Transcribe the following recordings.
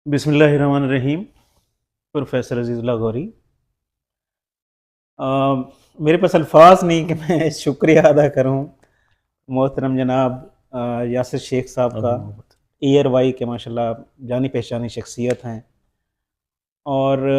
بسم اللہ الرحمن الرحیم. پروفیسر عزیز اللہ غوری. میرے پاس الفاظ نہیں کہ میں شکریہ ادا کروں محترم جناب یاسر شیخ صاحب کا. ایئر وائی کے ماشاءاللہ جانی پہچانی شخصیت ہیں، اور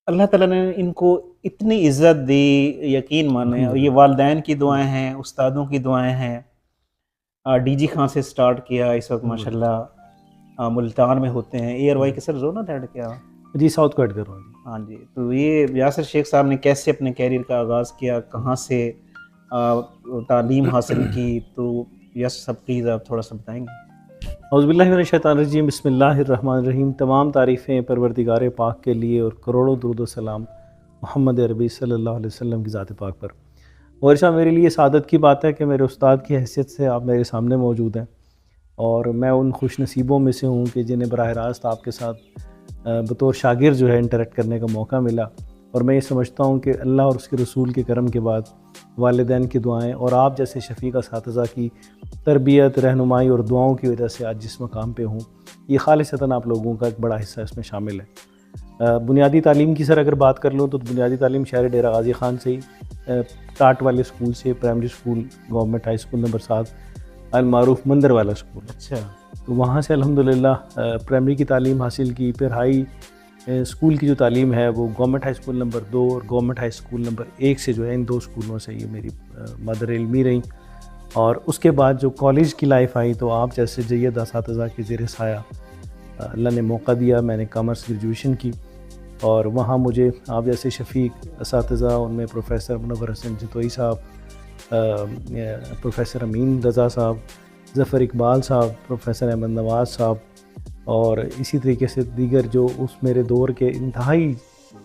اللہ تعالیٰ نے ان کو اتنی عزت دی، یقین مانیں. اور یہ والدین کی دعائیں ہیں، استادوں کی دعائیں ہیں. ڈی جی خان سے سٹارٹ کیا، اس وقت ماشاءاللہ ملتان میں ہوتے ہیں. ایئر وائی کے سر زونل ہیڈ کیا جی ساؤتھ کو ایڈ کر رہا ہوں جی. ہاں جی. تو یہ یاسر شیخ صاحب نے کیسے اپنے کیریئر کا آغاز کیا، کہاں سے تعلیم حاصل کی، تو یس سب پلیز آپ تھوڑا سا بتائیں گے. اعوذ باللہ من الشیطان الرجیم، بسم اللہ الرحمن الرحیم. تمام تعریفیں پروردگار پاک کے لیے اور کروڑوں درود و سلام محمد عربی صلی اللہ علیہ وسلم کی ذات پاک پر. اور شاہ میرے لیے سعادت کی بات ہے کہ میرے استاد کی حیثیت سے آپ میرے سامنے موجود ہیں، اور میں ان خوش نصیبوں میں سے ہوں کہ جنہیں براہ راست آپ کے ساتھ بطور شاگرد جو ہے انٹریکٹ کرنے کا موقع ملا. اور میں یہ سمجھتا ہوں کہ اللہ اور اس کے رسول کے کرم کے بعد والدین کی دعائیں اور آپ جیسے شفیق اساتذہ کی تربیت، رہنمائی اور دعاؤں کی وجہ سے آج جس مقام پہ ہوں، یہ خالصتاً آپ لوگوں کا ایک بڑا حصہ اس میں شامل ہے. بنیادی تعلیم کی سر اگر بات کر لوں تو بنیادی تعلیم شہر ڈیرہ غازی خان سے ہی، ٹاٹ والے اسکول سے، primary school government high school number 7 المعروف مندر والا اسکول. اچھا. تو وہاں سے الحمدللہ پرائمری کی تعلیم حاصل کی. پھر ہائی اسکول کی جو تعلیم ہے وہ گورنمنٹ ہائی اسکول نمبر 2 اور گورنمنٹ ہائی اسکول نمبر 1 سے جو ہے، ان 2 اسکولوں سے یہ میری مدر علمی رہیں. اور اس کے بعد جو کالج کی لائف آئی تو آپ جیسے جید اساتذہ کے زیر سایہ اللہ نے موقع دیا. میں نے کامرس گریجویشن کی، اور وہاں مجھے آپ جیسے شفیق اساتذہ، ان میں پروفیسر منور حسن جتوئی صاحب، پروفیسر امین رضا صاحب، ظفر اقبال صاحب، پروفیسر احمد نواز صاحب، اور اسی طریقے سے دیگر جو اس میرے دور کے انتہائی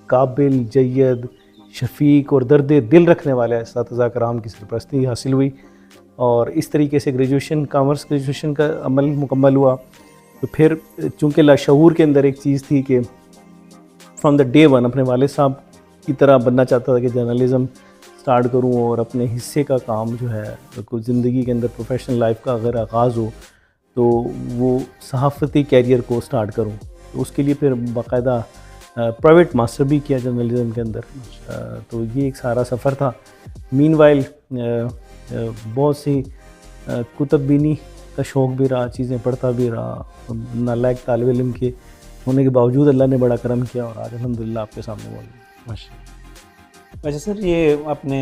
قابل، جید، شفیق اور درد دل رکھنے والے اساتذہ کرام کی سرپرستی حاصل ہوئی. اور اس طریقے سے گریجویشن، کامرس گریجویشن کا عمل مکمل ہوا. تو پھر چونکہ لاشعور کے اندر ایک چیز تھی کہ فرام دا ڈے ون اپنے والد صاحب کی طرح بننا چاہتا تھا کہ جرنلزم سٹارٹ کروں اور اپنے حصے کا کام جو ہے کوئی زندگی کے اندر پروفیشنل لائف کا اگر آغاز ہو تو وہ صحافتی کیریئر کو سٹارٹ کروں. تو اس کے لیے پھر باقاعدہ پرائیویٹ ماسٹر بھی کیا جرنلزم کے اندر. تو یہ ایک سارا سفر تھا. مین وائل بہت سی کتب بینی کا شوق بھی رہا، چیزیں پڑھتا بھی رہا. نالائق طالب علم کے ہونے کے باوجود اللہ نے بڑا کرم کیا، اور آج الحمدللہ آپ کے سامنے موجود ہیں. ماشاء اللہ. اچھا سر، یہ آپ نے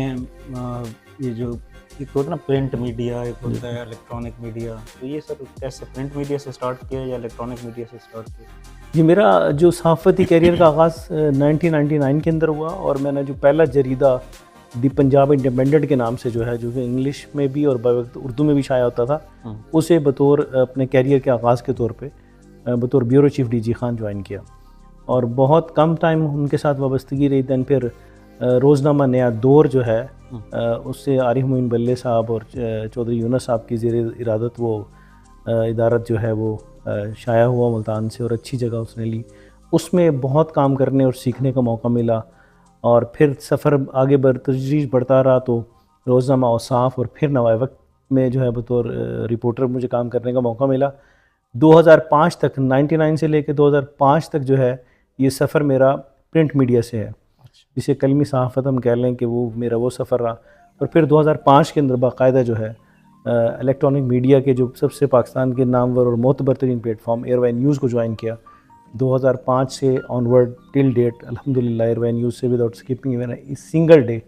یہ جو ایک ہوتا ہے نا پرنٹ میڈیا، ایک ہوتا ہے الیکٹرانک میڈیا، تو یہ سر کیسے پرنٹ میڈیا سے سٹارٹ کیا یا الیکٹرانک میڈیا سے سٹارٹ کیا؟ جی میرا جو صحافتی کیریئر کا آغاز 1999 کے اندر ہوا، اور میں نے جو پہلا جریدہ دی پنجاب انڈیپینڈنٹ کے نام سے جو ہے، جو کہ انگلش میں بھی اور بوقت اردو میں بھی شائع ہوتا تھا، اسے بطور اپنے کیریئر کے آغاز کے طور پہ بطور bureau chief D G Khan join کیا. اور بہت کم ٹائم ان کے ساتھ وابستگی رہی. دین پھر روزنامہ نیا دور جو ہے، اس سے عارف معین بلے صاحب اور چودھری یونس صاحب کی زیر ارادت وہ ادارت جو ہے وہ شائع ہوا ملتان سے، اور اچھی جگہ اس نے لی. اس میں بہت کام کرنے اور سیکھنے کا موقع ملا. اور پھر سفر آگے تدریج بڑھتا رہا تو روزنامہ اوصاف اور پھر نوائے وقت میں جو ہے بطور رپورٹر مجھے کام کرنے کا موقع ملا. 2005 تک، 99 سے لے کے 2005 تک جو ہے یہ سفر میرا پرنٹ میڈیا سے ہے، جسے کلمی صحافت ہم کہہ لیں کہ وہ میرا وہ سفر رہا. اور پھر 2005 کے اندر باقاعدہ جو ہے الیکٹرانک میڈیا کے جو سب سے پاکستان کے نامور اور معتبر ترین platform ARY news کو جوائن کیا. 2005 سے آنورڈ ٹل ڈیٹ الحمدللہ ایئر وائی نیوز سے وداؤٹ اسکپنگ میرا اس سنگل ڈے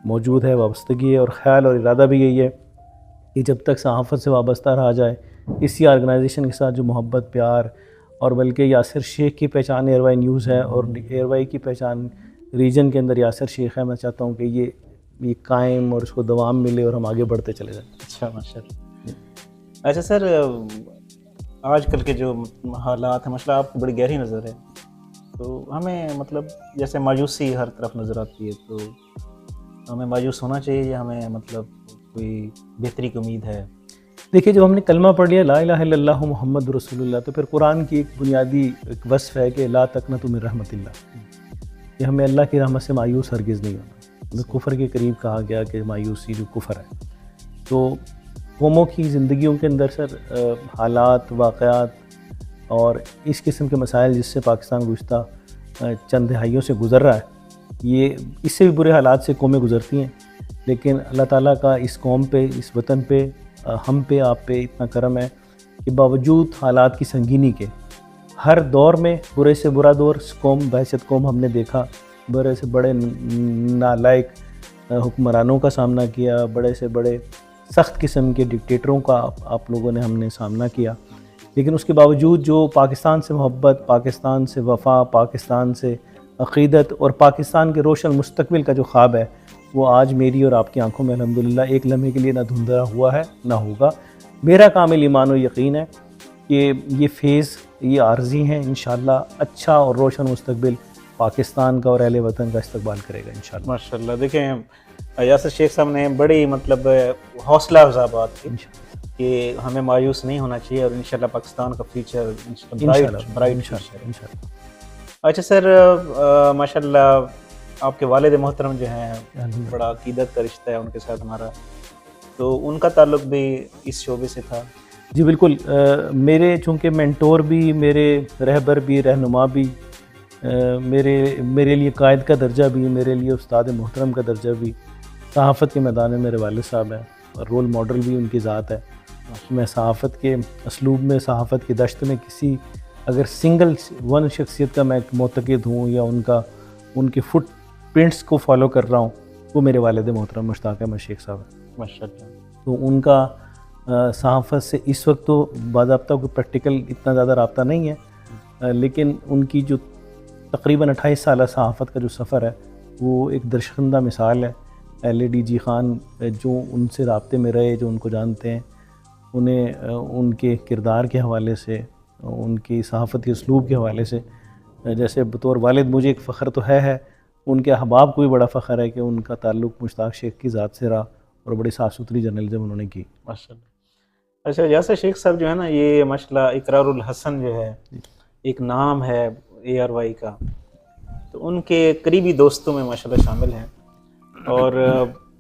موجود ہے، وابستگی ہے. اور خیال اور ارادہ بھی یہی ہے کہ جب تک صحافت سے وابستہ رہا جائے، اسی آرگنائزیشن کے ساتھ جو محبت، پیار، اور بلکہ یاسر شیخ کی پہچان ایئر وائی نیوز ہے، اور ایئر وائی کی پہچان ریجن کے اندر یاسر شیخ ہے. میں چاہتا ہوں کہ یہ قائم اور اس کو دوام ملے اور ہم آگے بڑھتے چلے جائیں. اچھا ماشاء اللہ. اچھا سر، آج کل کے جو حالات ہیں، مسئلہ آپ کو بڑی گہری نظر ہے، تو ہمیں مطلب جیسے مایوسی ہر طرف نظر آتی ہے، تو ہمیں مایوس ہونا چاہیے یا ہمیں مطلب کوئی بہتری کی امید ہے؟ دیکھیے، جب ہم نے کلمہ پڑھ لیا لا الہ الا اللہ محمد رسول اللہ، تو پھر قرآن کی ایک بنیادی ایک وصف ہے کہ لا تقنطوا من رحمت اللہ، کہ ہمیں اللہ کی رحمت سے مایوس ہرگز نہیں ہونا. کفر کے قریب کہا گیا کہ مایوسی جو کفر ہے. تو قوموں کی زندگیوں کے اندر سر حالات، واقعات اور اس قسم کے مسائل جس سے پاکستان گزشتہ چند دہائیوں سے گزر رہا ہے، یہ اس سے بھی برے حالات سے قومیں گزرتی ہیں، لیکن اللہ تعالیٰ کا اس قوم پہ، اس وطن پہ، ہم پہ، آپ پہ اتنا کرم ہے کہ باوجود حالات کی سنگینی کے ہر دور میں برے سے برا دور قوم بحیثیت قوم ہم نے دیکھا، بڑے سے بڑے نالائق حکمرانوں کا سامنا کیا، بڑے سے بڑے سخت قسم کے ڈکٹیٹروں کا آپ لوگوں نے ہم نے سامنا کیا، لیکن اس کے باوجود جو پاکستان سے محبت، پاکستان سے وفا، پاکستان سے عقیدت اور پاکستان کے روشن مستقبل کا جو خواب ہے، وہ آج میری اور آپ کی آنکھوں میں الحمدللہ ایک لمحے کے لیے نہ دھندلا ہوا ہے نہ ہوگا۔ میرا کامل ایمان و یقین ہے کہ یہ فیز یہ عارضی ہیں، انشاءاللہ اچھا اور روشن مستقبل پاکستان کا اور اہل وطن کا استقبال کرے گا انشاءاللہ۔ ماشاءاللہ۔ دیکھیں یاسر شیخ صاحب نے بڑی مطلب حوصلہ افزا بات کی کہ ہمیں مایوس نہیں ہونا چاہیے، اور انشاءاللہ پاکستان کا فیوچر برائٹ۔ اچھا سر، ماشاءاللہ آپ کے والد محترم جو ہیں بڑا عقیدت کا رشتہ ہے ان کے ساتھ ہمارا، تو ان کا تعلق بھی اس شعبے سے تھا؟ جی بالکل، میرے چونکہ مینٹور بھی، میرے رہبر بھی، رہنما بھی، میرے لیے قائد کا درجہ بھی، میرے لیے استاد محترم کا درجہ بھی صحافت کے میدان میں میرے والد صاحب ہیں، اور رول ماڈل بھی ان کی ذات ہے۔ میں صحافت کے اسلوب میں، صحافت کی دشت میں کسی اگر سنگل ون شخصیت کا میں معتقد ہوں یا ان کے فٹ پرنٹس کو فالو کر رہا ہوں، وہ میرے والد محترم مشتاق احمد شیخ صاحب ہیں۔ ماشاءاللہ۔ تو ان کا صحافت سے اس وقت تو باضابطہ کوئی پریکٹیکل اتنا زیادہ رابطہ نہیں ہے، لیکن ان کی جو تقریباً 28 سالہ صحافت کا جو سفر ہے، وہ ایک درشخندہ مثال ہے۔ LADG خان جو ان سے رابطے میں رہے، جو ان کو جانتے ہیں، انہیں ان کے کردار کے حوالے سے، ان کی صحافتی اسلوب کے حوالے سے، جیسے بطور والد مجھے ایک فخر تو ہے، ان کے احباب کو بھی بڑا فخر ہے کہ ان کا تعلق مشتاق شیخ کی ذات سے رہا، اور بڑی صاف ستھری جرنلزم انہوں نے کی۔ ماشاءاللہ۔ اچھا یاسر شیخ صاحب جو ہے نا، یہ ماشاءاللہ اقرار الحسن جو ہے ایک نام ہے ARY کا، تو ان کے قریبی دوستوں میں ماشاءاللہ شامل ہیں، اور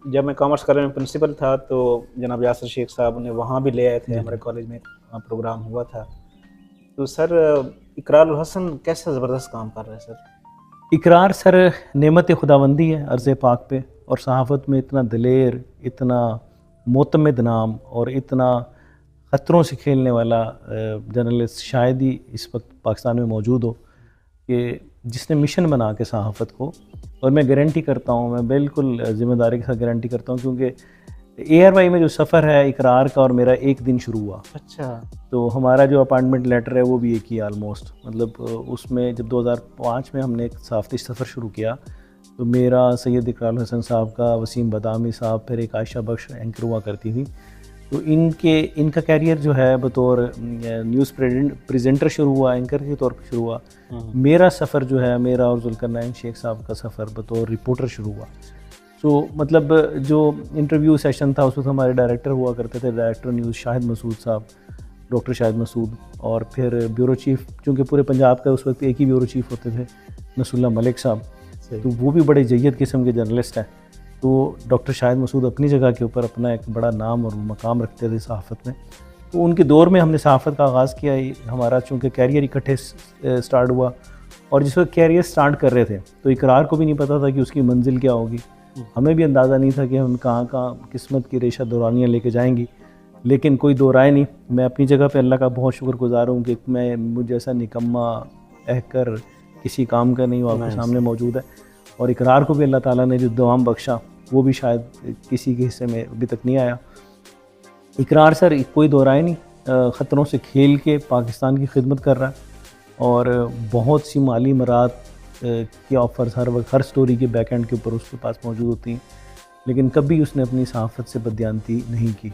جب میں کامرس کالج میں پرنسپل تھا تو جناب یاسر شیخ صاحب نے وہاں بھی لے آئے تھے، ہمارے کالج میں پروگرام ہوا تھا۔ تو سر اقرار الحسن کیسا زبردست کام کر رہا ہے سر؟ اقرار سر نعمت خداوندی ہے عرض پاک پہ، اور صحافت میں اتنا دلیر، اتنا معتمد نام اور اتنا خطروں سے کھیلنے والا جرنلسٹ شاید ہی اس وقت پاکستان میں موجود ہو، کہ جس نے مشن بنا کے صحافت کو، اور میں گارنٹی کرتا ہوں، میں بالکل ذمہ داری کے ساتھ گارنٹی کرتا ہوں، کیونکہ ARY میں جو سفر ہے اقرار کا اور میرا ایک دن شروع ہوا۔ اچھا۔ تو ہمارا جو اپائنٹمنٹ لیٹر ہے وہ بھی ایک ہی آلموسٹ، مطلب اس میں جب 2005 میں ہم نے ایک صحافتی سفر شروع کیا، تو میرا سید اقرار الحسن صاحب کا، وسیم بادامی صاحب، پھر ایک عائشہ بخش اینکر ہوا کرتی تھی، تو ان کا کیریئر جو ہے بطور نیوز پریزنٹر شروع ہوا، اینکر کے طور پر شروع ہوا۔ میرا سفر جو ہے، میرا اور ذوالقرنین شیخ صاحب کا سفر بطور رپورٹر شروع ہوا۔ سو مطلب جو انٹرویو سیشن تھا اس وقت ہمارے ڈائریکٹر ہوا کرتے تھے، ڈائریکٹر نیوز شاہد مسعود صاحب، ڈاکٹر شاہد مسعود، اور پھر بیورو چیف، چونکہ پورے پنجاب کا اس وقت ایک ہی بیورو چیف ہوتے تھے، نصر اللہ ملک صاحب، تو وہ بھی بڑے جید قسم کے جرنلسٹ ہیں۔ تو ڈاکٹر شاہد مسعود اپنی جگہ کے اوپر اپنا ایک بڑا نام اور مقام رکھتے تھے صحافت میں، تو ان کے دور میں ہم نے صحافت کا آغاز کیا۔ ہمارا چونکہ کیریئر اکٹھے سٹارٹ ہوا، اور جس وقت کیریئر سٹارٹ کر رہے تھے تو اقرار کو بھی نہیں پتہ تھا کہ اس کی منزل کیا ہوگی، ہمیں بھی اندازہ نہیں تھا کہ ہم کہاں قسمت کی ریشہ دورانیاں لے کے جائیں گی، لیکن کوئی دو رائے نہیں۔ میں اپنی جگہ پہ اللہ کا بہت شکر گزار ہوں کہ مجھ جیسا نکما کر کسی کام کا نہیں، وہ آپ کے سامنے موجود ہے، اور اقرار کو بھی اللہ تعالیٰ نے جو دوام بخشا وہ بھی شاید کسی کے حصے میں ابھی تک نہیں آیا۔ اقرار سر کوئی دو رائے نہیں، خطروں سے کھیل کے پاکستان کی خدمت کر رہا ہے، اور بہت سی مالی امارات کی آفرز ہر وقت، ہر سٹوری کے بیک اینڈ کے اوپر اس کے پاس موجود ہوتی ہیں، لیکن کبھی اس نے اپنی صحافت سے بددیانتی نہیں کی۔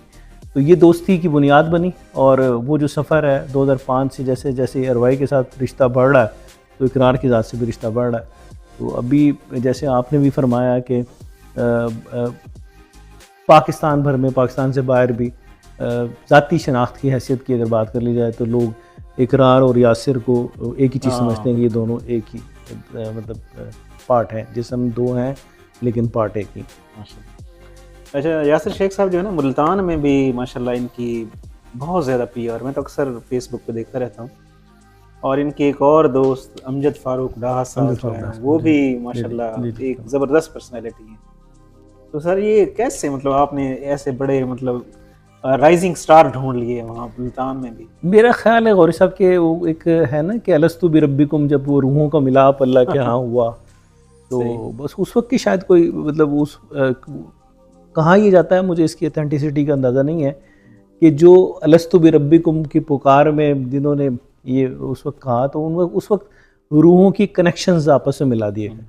تو یہ دوستی کی بنیاد بنی، اور وہ جو سفر ہے 2005 سے جیسے جیسے ARY کے ساتھ رشتہ بڑھ رہا ہے، تو اقرار کی ذات سے بھی رشتہ بڑھ رہا ہے۔ تو ابھی جیسے آپ نے بھی فرمایا کہ پاکستان بھر میں، پاکستان سے باہر بھی ذاتی شناخت کی حیثیت کی اگر بات کر لی جائے تو لوگ اقرار اور یاسر کو ایک ہی چیز سمجھتے ہیں کہ یہ دونوں ایک ہی مطلب پارٹ ہیں، جسم دو ہیں لیکن پارٹ ایک ہی۔ اچھا یاسر شیخ صاحب جو ہے نا، ملتان میں بھی ماشاءاللہ ان کی بہت زیادہ PR، میں تو اکثر فیس بک پہ دیکھتا رہتا ہوں، اور ان کے ایک اور دوست امجد فاروق ڈاہا صاحب جو ہیں وہ بھی ماشاءاللہ ایک زبردست پرسنالٹی ہیں. تو سر یہ کیسے مطلب آپ نے ایسے بڑے مطلب رائزنگ سٹار ڈھونڈ لیے وہاں ملتان میں بھی؟ میرا خیال ہے غوری صاحب کہ وہ ایک ہے نا کہ الستو بربکم، جب وہ روحوں کا ملاپ اللہ کے ہاں ہوا تو بس اس وقت کی شاید کوئی مطلب اس کہاں یہ جاتا ہے، مجھے اس کی اتھینٹسٹی کا اندازہ نہیں ہے، کہ جو الستو بربکم کی پکار میں جنہوں نے یہ اس وقت کہا تو اس وقت روحوں کی کنیکشنز آپس میں ملا دیے گئے.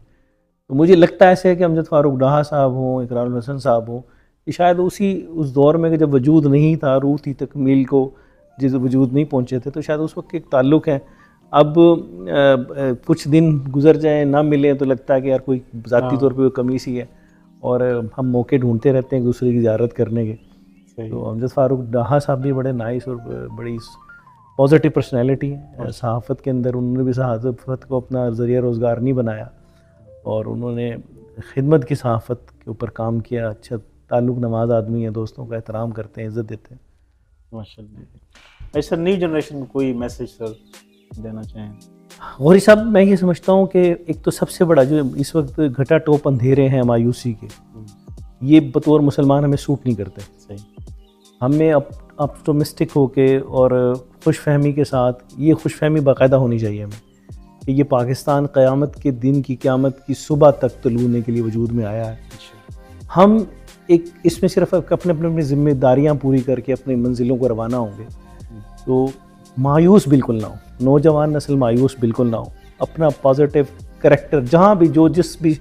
تو مجھے لگتا ہے ایسے ہے کہ امجد فاروق ڈاہا صاحب ہوں، اقرار الحسن صاحب ہوں، کہ شاید اس دور میں کہ جب وجود نہیں تھا، روح تھی تکمیل کو جس وجود نہیں پہنچے تھے، تو شاید اس وقت ایک تعلق ہے. اب کچھ دن گزر جائیں نہ ملیں تو لگتا ہے کہ یار کوئی ذاتی طور پہ کوئی کمی سی ہے، اور ہم موقع ڈھونڈتے رہتے ہیں ایک دوسرے کی زیارت کرنے کے. تو امجد فاروق ڈاہا صاحب بھی بڑے نائس اور بڑی پازیٹیو پرسنالٹی ہے صحافت کے اندر. انہوں نے بھی صحافت کو اپنا ذریعہ روزگار نہیں بنایا، اور انہوں نے خدمت کی صحافت کے اوپر کام کیا. اچھا تعلق نواز آدمی ہیں، دوستوں کا احترام کرتے ہیں، عزت دیتے ہیں. ماشاءاللہ. سر نیو جنریشن کو کوئی میسج سر دینا چاہیں؟ غوری صاحب میں یہ سمجھتا ہوں کہ ایک تو سب سے بڑا جو اس وقت گھٹا ٹوپ اندھیرے ہیں مایوسی کے، یہ بطور مسلمان ہمیں سوٹ نہیں کرتے. ہمیں اپٹومسٹک ہو کے اور خوش فہمی کے ساتھ، یہ خوش فہمی باقاعدہ ہونی چاہیے ہمیں کہ یہ پاکستان قیامت کے دن کی قیامت کی صبح تک طلوع ہونے کے لیے وجود میں آیا ہے. ہم ایک اس میں صرف اپنے ذمہ داریاں پوری کر کے اپنی منزلوں کو روانہ ہوں گے. تو مایوس بالکل نہ ہو، نوجوان نسل مایوس بالکل نہ ہو. اپنا پازیٹیو کریکٹر جہاں بھی جو جس بھی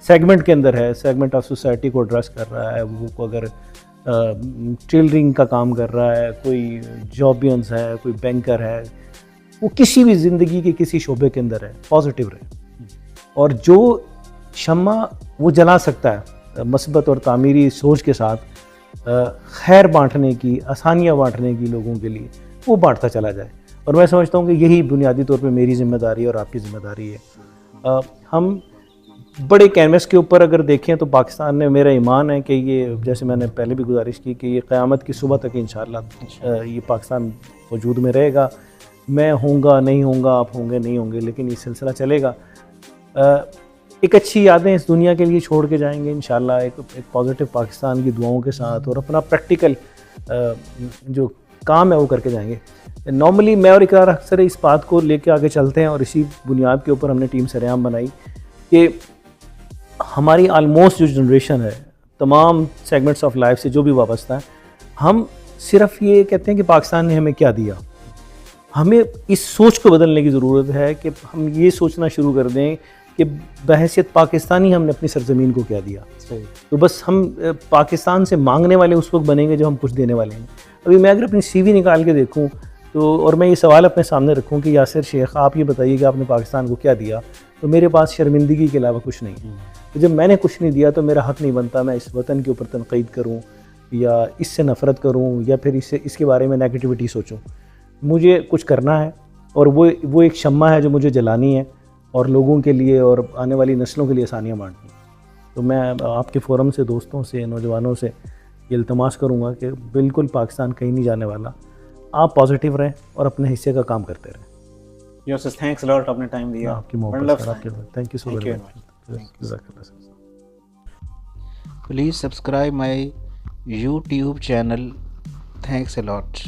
سیگمنٹ کے اندر ہے، سیگمنٹ آف سوسائٹی کو ایڈریس کر رہا ہے، وہ اگر ٹیلرنگ کا کام کر رہا ہے، کوئی جابینس ہے، کوئی بینکر ہے، وہ کسی بھی زندگی کے کسی شعبے کے اندر ہے، پازیٹیو رہے. اور جو شمع وہ جلا سکتا ہے مثبت اور تعمیری سوچ کے ساتھ، خیر بانٹنے کی، آسانیاں بانٹنے کی لوگوں کے لیے، وہ بانٹتا چلا جائے. اور میں سمجھتا ہوں کہ یہی بنیادی طور پہ میری ذمہ داری ہے اور آپ کی ذمہ داری ہے. ہم بڑے کینوس کے اوپر اگر دیکھیں تو پاکستان نے، میرا ایمان ہے کہ یہ، جیسے میں نے پہلے بھی گزارش کی، کہ یہ قیامت کی صبح تک انشاءاللہ یہ پاکستان وجود میں رہے گا. میں ہوں گا نہیں ہوں گا، آپ ہوں گے نہیں ہوں گے، لیکن یہ سلسلہ چلے گا. ایک اچھی یادیں اس دنیا کے لیے چھوڑ کے جائیں گے انشاءاللہ، ایک پازیٹیو پاکستان کی دعاؤں کے ساتھ، اور اپنا پریکٹیکل جو کام ہے وہ کر کے جائیں گے. نارملی میں اور اقرار اکثر اس بات کو لے کے آگے چلتے ہیں، اور اسی بنیاد کے اوپر ہم نے ٹیم سریام بنائی کہ ہماری آلموسٹ جو جنریشن ہے تمام سیگمنٹس آف لائف سے جو بھی وابستہ ہے، ہم صرف یہ کہتے ہیں کہ پاکستان نے ہمیں کیا دیا. ہمیں اس سوچ کو بدلنے کی ضرورت ہے کہ ہم یہ سوچنا شروع کر دیں کہ بحیثیت پاکستانی ہم نے اپنی سرزمین کو کیا دیا. تو بس ہم پاکستان سے مانگنے والے اس وقت بنیں گے جب ہم کچھ دینے والے ہیں. ابھی میں اگر اپنی سی وی نکال کے دیکھوں تو، اور میں یہ سوال اپنے سامنے رکھوں کہ یاسر شیخ آپ یہ بتائیے کہ آپ نے پاکستان کو کیا دیا، تو میرے پاس شرمندگی کے علاوہ کچھ نہیں. تو جب میں نے کچھ نہیں دیا تو میرا حق نہیں بنتا میں اس وطن کے اوپر تنقید کروں یا اس سے نفرت کروں یا پھر اس کے بارے میں نیگیٹیوٹی سوچوں. مجھے کچھ کرنا ہے، اور وہ ایک شمع ہے جو مجھے جلانی ہے، اور لوگوں کے لیے اور آنے والی نسلوں کے لیے آسانیاں بانٹنی. تو میں آپ کے فورم سے، دوستوں سے، نوجوانوں سے یہ التماس کروں گا کہ بالکل پاکستان کہیں نہیں جانے والا. آپ پازیٹیو رہیں اور اپنے حصے کا کام کرتے رہیں. یس تھینکس الاٹ، آپ نے ٹائم دیا. آپ کی محبت، آپ کے thank you so very much. Please subscribe my YouTube channel. Thanks a lot.